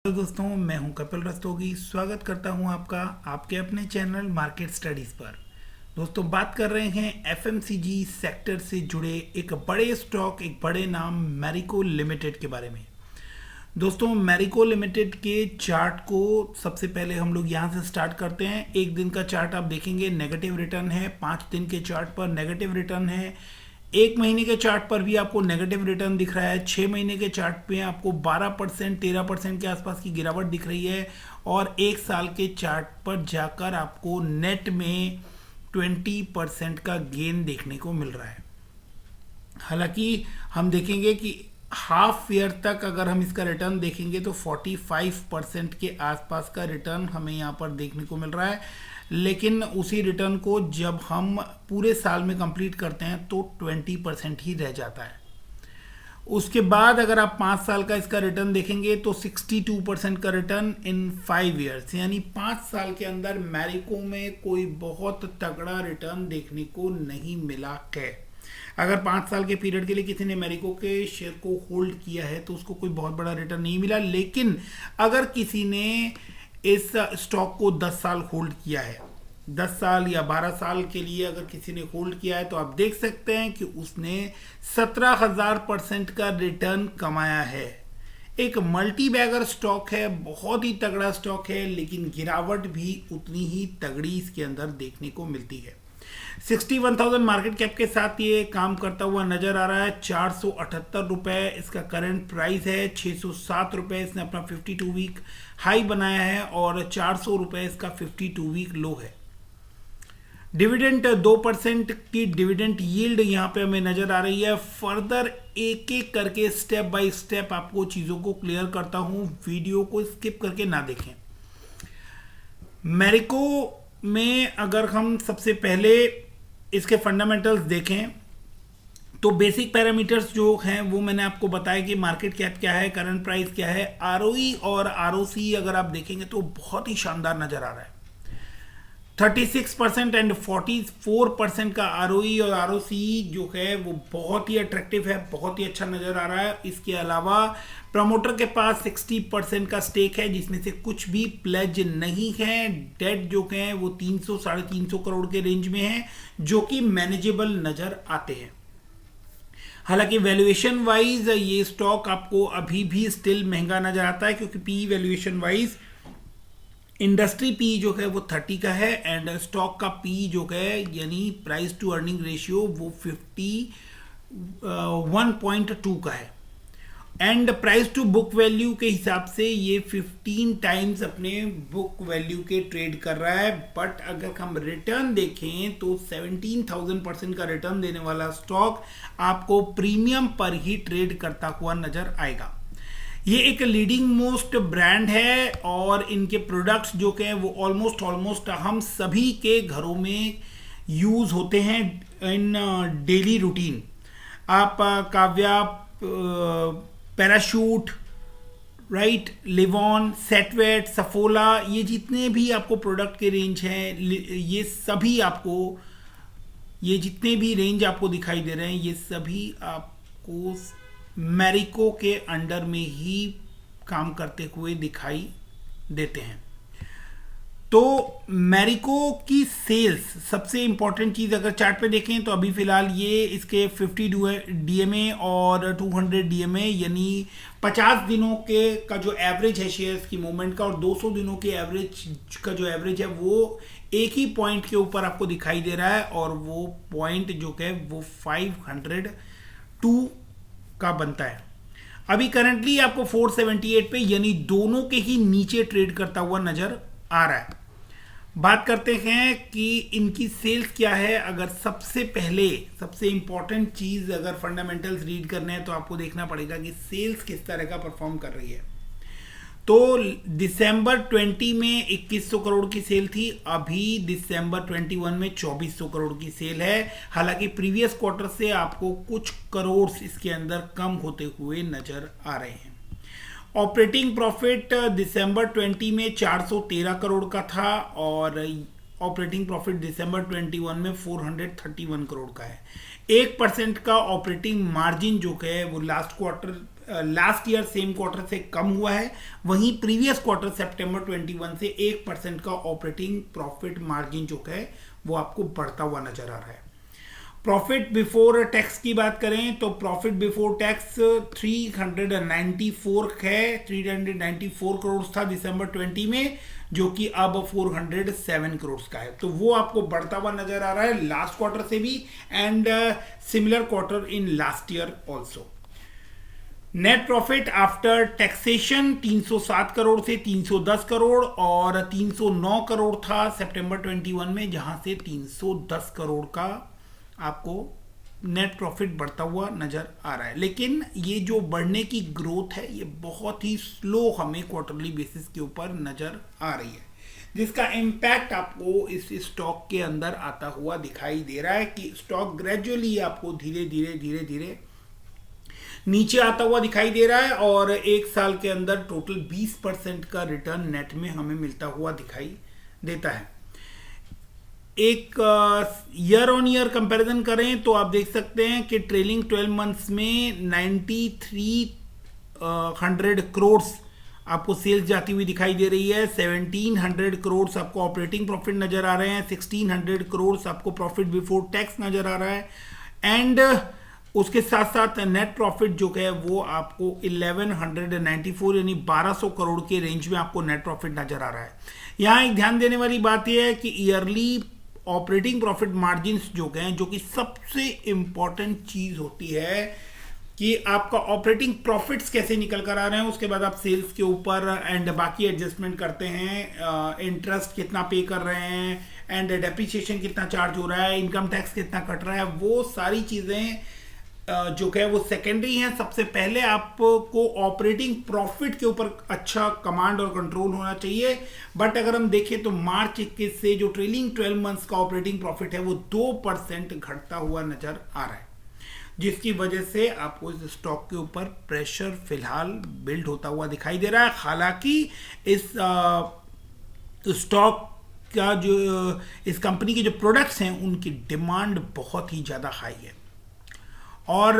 Hello दोस्तों, मैं हूं कपिल रस्तोगी। स्वागत करता हूं आपका आपके अपने चैनल मार्केट स्टडीज़ पर। दोस्तों, बात कर रहे हैं एफएमसीजी सेक्टर से जुड़े एक बड़े स्टॉक, एक बड़े नाम मैरिको लिमिटेड के बारे में। दोस्तों, मैरिको लिमिटेड के चार्ट को सबसे पहले हम लोग यहां से स्टार्ट करते हैं। एक दिन का चार्ट आप देखेंगे नेगेटिव रिटर्न है, 5 दिन के चार्ट पर नेगेटिव रिटर्न है, 1 महीने के चार्ट पर भी आपको नेगेटिव रिटर्न दिख रहा है, 6 महीने के चार्ट पे आपको 12% 13% के आसपास की गिरावट दिख रही है, और 1 साल के चार्ट पर जाकर आपको नेट में 20% का गेन देखने को मिल रहा है। हालांकि हम देखेंगे कि हाफ ईयर तक अगर हम इसका रिटर्न देखेंगे तो 45% के आसपास का रिटर्न हमें यहाँ पर देखने को मिल रहा है, लेकिन उसी रिटर्न को जब हम पूरे साल में कंप्लीट करते हैं तो 20% ही रह जाता है। उसके बाद अगर आप 5 साल का इसका रिटर्न देखेंगे तो 62% का रिटर्न इन 5 ईयर्स, यानी 5 साल के अंदर मैरिको में कोई बहुत तगड़ा रिटर्न देखने को नहीं मिला है। अगर 5 साल के पीरियड के लिए किसी ने मैरिको के शेयर को होल्ड किया है तो उसको कोई बहुत बड़ा रिटर्न नहीं मिला, लेकिन अगर किसी ने इस स्टॉक को 10 साल होल्ड किया है, 10 साल या 12 साल के लिए अगर किसी ने होल्ड किया है, तो आप देख सकते हैं कि उसने 17,000% का रिटर्न कमाया है। एक मल्टी बैगर स्टॉक है, बहुत ही तगड़ा स्टॉक है, लेकिन गिरावट भी उतनी ही तगड़ी इसके अंदर देखने को मिलती है। 61,000 मार्केट कैप के साथ ये काम करता हुआ नजर आ रहा है। 478 रुपए इसका करंट प्राइस है, 607 रुपए इसने अपना 52 वीक हाई बनाया है, और 400 रुपए इसका 52 वीक लो है। डिविडेंड 2% की डिविडेंड यील्ड यहाँ पे हमें नजर आ रही है। फर्दर एक एक करके स्टेप बाय स्टेप आपको चीजों को क्लियर करता हूं, वीडियो को स्किप करके ना देखें। मैरिको में अगर हम सबसे पहले इसके फंडामेंटल्स देखें तो बेसिक पैरामीटर्स जो हैं वो मैंने आपको बताया कि मार्केट कैप क्या है, करंट प्राइस क्या है, आरओई और आरओसी अगर आप देखेंगे तो बहुत ही शानदार नजर आ रहा है। 36% एंड 44% का आरओई और आरओसी जो है वो बहुत ही अट्रैक्टिव है, बहुत ही अच्छा नजर आ रहा है। इसके अलावा प्रमोटर के पास 60% का स्टेक है, जिसमें से कुछ भी प्लेज नहीं है। डेट जो है वो 300 350 करोड़ के रेंज में है, जो कि मैनेजेबल नजर आते हैं। हालांकि वैल्यूएशन वाइज ये स्टॉक आपको अभी भी स्टिल महंगा नजर आता है, क्योंकि P valuation wise industry P जो है वो 30 का है, एंड स्टॉक का पी जो है यानी प्राइस टू अर्निंग रेशियो वो 51.2 का है, and price to book value के हिसाब से ये 15 टाइम्स अपने बुक वैल्यू के ट्रेड कर रहा है। बट अगर हम रिटर्न देखें तो 17,000% का रिटर्न देने वाला स्टॉक आपको प्रीमियम पर ही ट्रेड करता हुआ नजर आएगा। ये एक लीडिंग मोस्ट ब्रांड है, और इनके प्रोडक्ट्स जो के वो ऑलमोस्ट हम सभी के घरों में यूज होते हैं इन डेली रूटीन। आप Kavya, parachute, right, Livon, Set Wet, Saffola, ये जितने भी आपको प्रोडक्ट के रेंज हैं, ये सभी आपको, ये जितने भी रेंज आपको दिखाई दे रहे हैं, ये सभी आपको मैरिको के अंडर में ही काम करते हुए दिखाई देते हैं। तो मैरिको की सेल्स, सबसे इंपॉर्टेंट चीज अगर चार्ट पे देखें तो अभी फिलहाल ये इसके 50 डीएमए और 200 डीएमए यानी 50 दिनों के का जो एवरेज है शेयर्स की मूवमेंट का, और 200 दिनों के एवरेज का जो एवरेज है वो एक ही पॉइंट के ऊपर आपको दिखाई दे रहा है, और वो पॉइंट जो है वो 502 का बनता है। अभी करंटली आपको 478 पे यानी दोनों के ही नीचे ट्रेड करता हुआ नजर आ रहा है। बात करते हैं कि इनकी सेल्स क्या है। अगर सबसे पहले सबसे इंपॉर्टेंट चीज अगर फंडामेंटल्स रीड करने हैं तो आपको देखना पड़ेगा कि सेल्स किस तरह का परफॉर्म कर रही है। तो दिसंबर 20 में 2100 करोड़ की सेल थी, अभी दिसंबर 21 में 2400 करोड़ की सेल है। हालांकि प्रीवियस क्वार्टर से आपको कुछ करोड़ इसके अंदर कम होते हुए नजर आ रहे हैं। ऑपरेटिंग प्रॉफिट दिसंबर 20 में 413 करोड़ का था, और ऑपरेटिंग प्रॉफिट दिसंबर 21 में 431 करोड़ का है। 1% का ऑपरेटिंग मार्जिन जो है वो last quarter last year same quarter से कम हुआ है, वहीं प्रीवियस क्वार्टर सितंबर 21 से 1% का ऑपरेटिंग प्रॉफिट मार्जिन जो है वो आपको बढ़ता हुआ नजर आ रहा है। प्रॉफिट बिफोर टैक्स की बात करें तो प्रॉफिट बिफोर टैक्स 394 है, 394 करोड़ था दिसंबर 20 में, जो कि अब 407 करोड़ का है। तो वो आपको बढ़ता हुआ नजर आ रहा है लास्ट क्वार्टर से भी and similar quarter in last year also. Net profit after taxation 307 crore से 310 करोड़ और 309 करोड़ था सितंबर 21 में, जहां से 310 करोड़ का आपको नेट प्रॉफिट बढ़ता हुआ नजर आ रहा है। लेकिन ये जो बढ़ने की ग्रोथ है ये बहुत ही स्लो हमें क्वार्टरली बेसिस के ऊपर नजर आ रही है, जिसका इम्पैक्ट आपको इस स्टॉक के अंदर आता हुआ दिखाई दे रहा है कि स्टॉक ग्रेजुअली आपको धीरे धीरे नीचे आता हुआ दिखाई दे रहा है और एक साल के अंदर टोटल 20% का रिटर्न नेट में हमें मिलता हुआ दिखाई देता है। एक ईयर ऑन ईयर कंपैरिजन करें तो आप देख सकते हैं कि ट्रेलिंग 12 मंथ्स में 9300 करोड़ आपको सेल्स जाती हुई दिखाई दे रही है, 1700 करोड़ आपको ऑपरेटिंग प्रॉफिट नजर आ रहे हैं, 1600 करोड़ आपको प्रॉफिट बिफोर टैक्स नजर आ रहा है एंड उसके साथ साथ नेट प्रॉफिट जो है वो आपको 1194 यानी 1200 करोड़ के रेंज में आपको नेट प्रॉफिट नजर आ रहा है। यहाँ एक ध्यान देने वाली बात यह है कि ईयरली ऑपरेटिंग प्रॉफिट मार्जिन जो हैं, जो कि सबसे इंपॉर्टेंट चीज होती है कि आपका ऑपरेटिंग प्रॉफिट्स कैसे निकल कर आ रहे हैं, उसके बाद आप सेल्स के ऊपर एंड बाकी एडजस्टमेंट करते हैं, इंटरेस्ट कितना पे कर रहे हैं एंड डेप्रिसिएशन कितना चार्ज हो रहा है, इनकम टैक्स कितना कट रहा है, वो सारी चीजें जो है वो सेकेंडरी है। सबसे पहले आपको ऑपरेटिंग प्रॉफिट के ऊपर अच्छा कमांड और कंट्रोल होना चाहिए। बट अगर हम देखें तो मार्च 21 से जो ट्रेलिंग 12 मंथ्स का ऑपरेटिंग प्रॉफिट है वो 2% घटता हुआ नजर आ रहा है, जिसकी वजह से आपको इस स्टॉक के ऊपर प्रेशर फिलहाल बिल्ड होता हुआ दिखाई दे रहा है। हालांकि इस स्टॉक का जो इस कंपनी के जो प्रोडक्ट्स हैं उनकी डिमांड बहुत ही ज़्यादा हाई है। और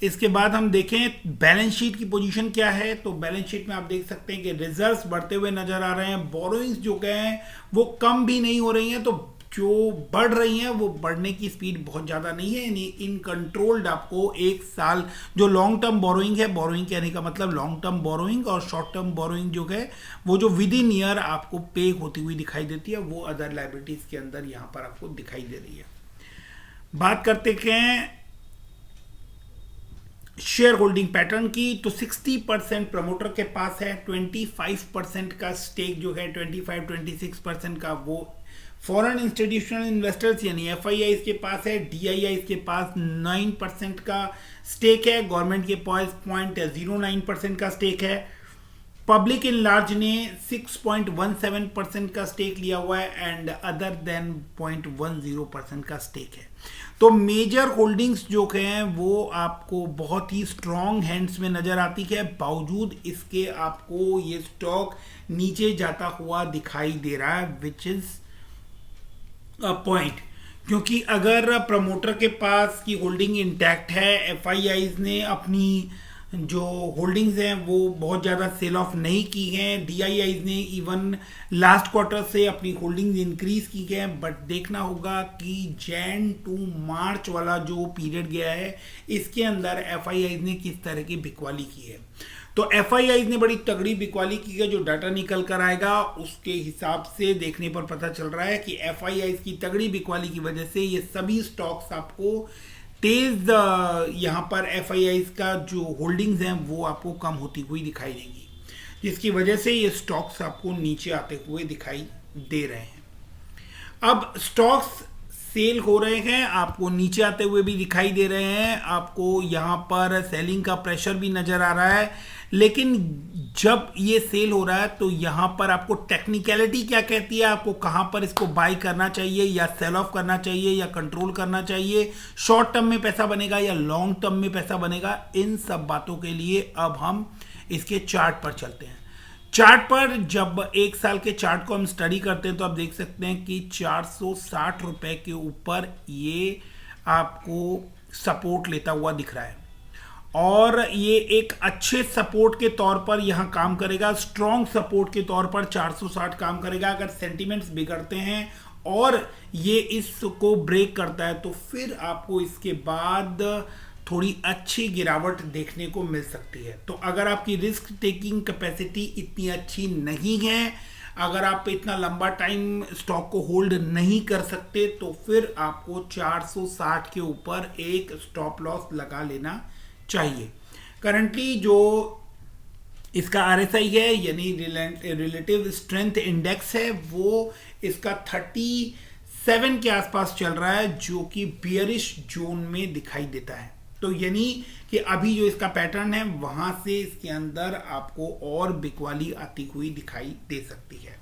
इसके बाद हम देखें बैलेंस शीट की पोजीशन क्या है, तो बैलेंस शीट में आप देख सकते हैं कि रिजर्व्स बढ़ते हुए नजर आ रहे हैं, बोरोइंग्स जो हैं वो कम भी नहीं हो रही हैं, तो जो बढ़ रही हैं वो बढ़ने की स्पीड बहुत ज़्यादा नहीं है, यानी इन कंट्रोल्ड आपको एक साल जो लॉन्ग टर्म बोरोइंग है, बोरोइंग कहने का मतलब लॉन्ग टर्म बोरोइंग और शॉर्ट टर्म बोरोइंग जो है वो जो विद इन ईयर आपको पे होती हुई दिखाई देती है, वो अदर लायबिलिटीज के अंदर यहाँ पर आपको दिखाई दे रही है। बात करते हैं शेयर होल्डिंग पैटर्न की, तो 60% प्रमोटर के पास है, 25% का स्टेक जो है 25-26% का वो फॉरेन इंस्टीट्यूशनल इन्वेस्टर्स यानी FIIs के पास है, DIIs के पास 9% का स्टेक है, गवर्नमेंट के पास 0.09% का स्टेक है, पब्लिक इन लार्ज ने 6.17% का स्टेक लिया हुआ है एंड अदर देन 0.10% का स्टेक है। तो मेजर होल्डिंग्स जो हैं वो आपको बहुत ही स्ट्रॉन्ग हैंड्स में नजर आती है, बावजूद इसके आपको ये स्टॉक नीचे जाता हुआ दिखाई दे रहा है, विच इज अ पॉइंट। क्योंकि अगर प्रमोटर के पास की होल्डिंग इंटैक्ट है, FIIs ने अपनी जो होल्डिंग्स हैं वो बहुत ज़्यादा सेल ऑफ नहीं की हैं, DIIs ने इवन लास्ट क्वार्टर से अपनी होल्डिंग्स इंक्रीज की हैं, बट देखना होगा कि जैन टू मार्च वाला जो पीरियड गया है इसके अंदर FIIs ने किस तरह की बिकवाली की है। तो FIIs ने बड़ी तगड़ी बिकवाली की है, जो डाटा निकल कर आएगा उसके हिसाब से देखने पर पता चल रहा है कि FIIs की तगड़ी बिकवाली की वजह से ये सभी स्टॉक्स आपको तेज यहाँ पर FIIs का जो होल्डिंग्स हैं वो आपको कम होती हुई दिखाई देंगी, जिसकी वजह से ये स्टॉक्स आपको नीचे आते हुए दिखाई दे रहे हैं। अब स्टॉक्स सेल हो रहे हैं, आपको नीचे आते हुए भी दिखाई दे रहे हैं, आपको यहाँ पर सेलिंग का प्रेशर भी नजर आ रहा है, लेकिन जब ये सेल हो रहा है तो यहाँ पर आपको टेक्निकलिटी क्या कहती है, आपको कहाँ पर इसको बाय करना चाहिए या सेल ऑफ करना चाहिए या कंट्रोल करना चाहिए, शॉर्ट टर्म में पैसा बनेगा या लॉन्ग टर्म में पैसा बनेगा, इन सब बातों के लिए अब हम इसके चार्ट पर चलते हैं। चार्ट पर जब एक साल के चार्ट को हम स्टडी करते हैं तो आप देख सकते हैं कि 460 रुपए के ऊपर ये आपको सपोर्ट लेता हुआ दिख रहा है और ये एक अच्छे सपोर्ट के तौर पर यहाँ काम करेगा, स्ट्रॉन्ग सपोर्ट के तौर पर 460 काम करेगा। अगर सेंटिमेंट्स बिगड़ते हैं और ये इसको ब्रेक करता है तो फिर आपको इसके बाद थोड़ी अच्छी गिरावट देखने को मिल सकती है। तो अगर आपकी रिस्क टेकिंग कैपेसिटी इतनी अच्छी नहीं है, अगर आप इतना लंबा टाइम स्टॉक को होल्ड नहीं कर सकते, तो फिर आपको 460 के ऊपर एक स्टॉप लॉस लगा लेना चाहिए। करंटली जो इसका RSI है यानी रिलेटिव स्ट्रेंथ इंडेक्स है, वो इसका 37 के आसपास चल रहा है, जो कि बियरिश जोन में दिखाई देता है। तो यानी कि अभी जो इसका पैटर्न है वहां से इसके अंदर आपको और बिकवाली आती हुई दिखाई दे सकती है।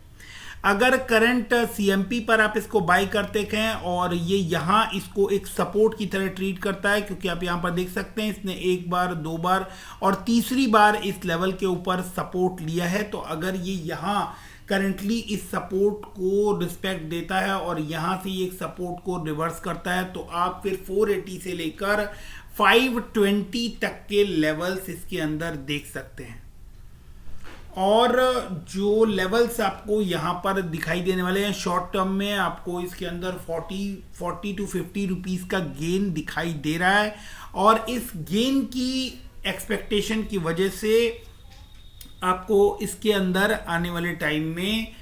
अगर करंट CMP पर आप इसको बाय करते हैं और ये यहाँ इसको एक सपोर्ट की तरह ट्रीट करता है, क्योंकि आप यहाँ पर देख सकते हैं इसने एक बार, दो बार और तीसरी बार इस लेवल के ऊपर सपोर्ट लिया है। तो अगर ये यहाँ करंटली इस सपोर्ट को रिस्पेक्ट देता है और यहाँ से ये एक सपोर्ट को रिवर्स करता है, तो आप फिर 480 से लेकर 520 तक के लेवल्स इसके अंदर देख सकते हैं। और जो लेवल्स आपको यहाँ पर दिखाई देने वाले हैं शॉर्ट टर्म में, आपको इसके अंदर 40 टू 50 रुपीस का गेन दिखाई दे रहा है। और इस गेन की एक्सपेक्टेशन की वजह से आपको इसके अंदर आने वाले टाइम में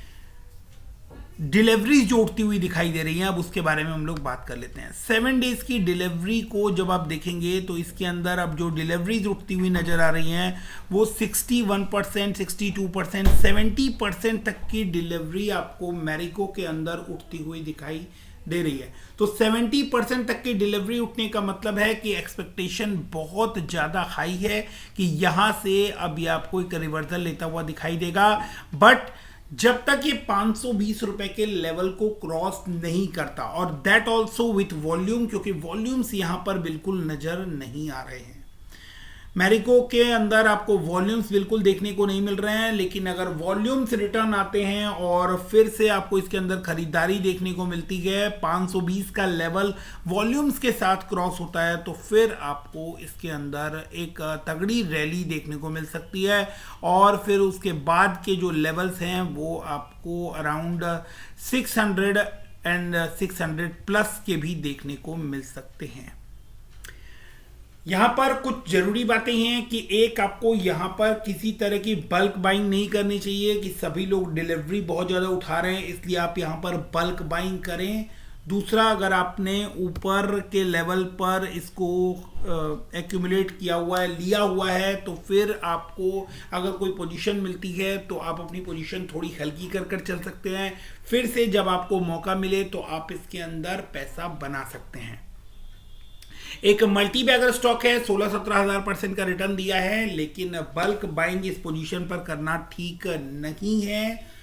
डिलीवरीज जो उठती हुई दिखाई दे रही हैं। अब उसके बारे में हम लोग बात कर लेते हैं। 7 डेज की डिलीवरी को जब आप देखेंगे तो इसके अंदर अब जो डिलीवरीज उठती हुई नजर आ रही हैं वो 61%, 62%, 70% तक की डिलीवरी आपको मैरिको के अंदर उठती हुई दिखाई दे रही है। तो 70% तक की डिलीवरी उठने का मतलब है कि एक्सपेक्टेशन बहुत ज़्यादा हाई है कि यहाँ से अब ये आपको एक रिवर्सल लेता हुआ दिखाई देगा। बट जब तक ये 520 रुपए के लेवल को क्रॉस नहीं करता, और दैट ऑल्सो विथ वॉल्यूम, क्योंकि वॉल्यूम्स यहां पर बिल्कुल नजर नहीं आ रहे हैं। मैरिको के अंदर आपको वॉल्यूम्स बिल्कुल देखने को नहीं मिल रहे हैं, लेकिन अगर वॉल्यूम्स रिटर्न आते हैं और फिर से आपको इसके अंदर खरीदारी देखने को मिलती है, 520 का लेवल वॉल्यूम्स के साथ क्रॉस होता है, तो फिर आपको इसके अंदर एक तगड़ी रैली देखने को मिल सकती है। और फिर उसके बाद के जो लेवल्स हैं वो आपको अराउंड 600 एंड 600 प्लस के भी देखने को मिल सकते हैं। यहाँ पर कुछ जरूरी बातें हैं कि एक, आपको यहाँ पर किसी तरह की बल्क बाइंग नहीं करनी चाहिए कि सभी लोग डिलीवरी बहुत ज़्यादा उठा रहे हैं इसलिए आप यहाँ पर बल्क बाइंग करें। दूसरा, अगर आपने ऊपर के लेवल पर इसको एक्यूमुलेट किया हुआ है, लिया हुआ है, तो फिर आपको अगर कोई पोजीशन मिलती है तो आप अपनी पोजीशन थोड़ी हल्की कर चल सकते हैं। फिर से जब आपको मौका मिले तो आप इसके अंदर पैसा बना सकते हैं। एक मल्टी बैगर स्टॉक है, 16-17,000% का रिटर्न दिया है, लेकिन बल्क बाइंग इस पोजीशन पर करना ठीक नहीं है।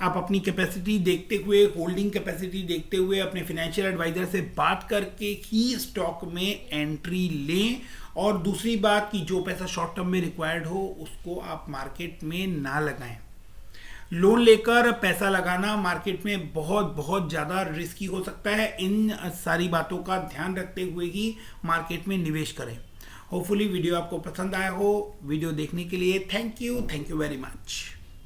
आप अपनी कैपेसिटी देखते हुए, होल्डिंग कैपेसिटी देखते हुए अपने फाइनेंशियल एडवाइजर से बात करके ही स्टॉक में एंट्री लें। और दूसरी बात कि जो पैसा शॉर्ट टर्म में रिक्वायर्ड हो उसको आप मार्केट में ना लगाएं। लोन लेकर पैसा लगाना मार्केट में बहुत बहुत ज़्यादा रिस्की हो सकता है। इन सारी बातों का ध्यान रखते हुए ही मार्केट में निवेश करें। होपफुली वीडियो आपको पसंद आया हो। वीडियो देखने के लिए थैंक यू वेरी मच।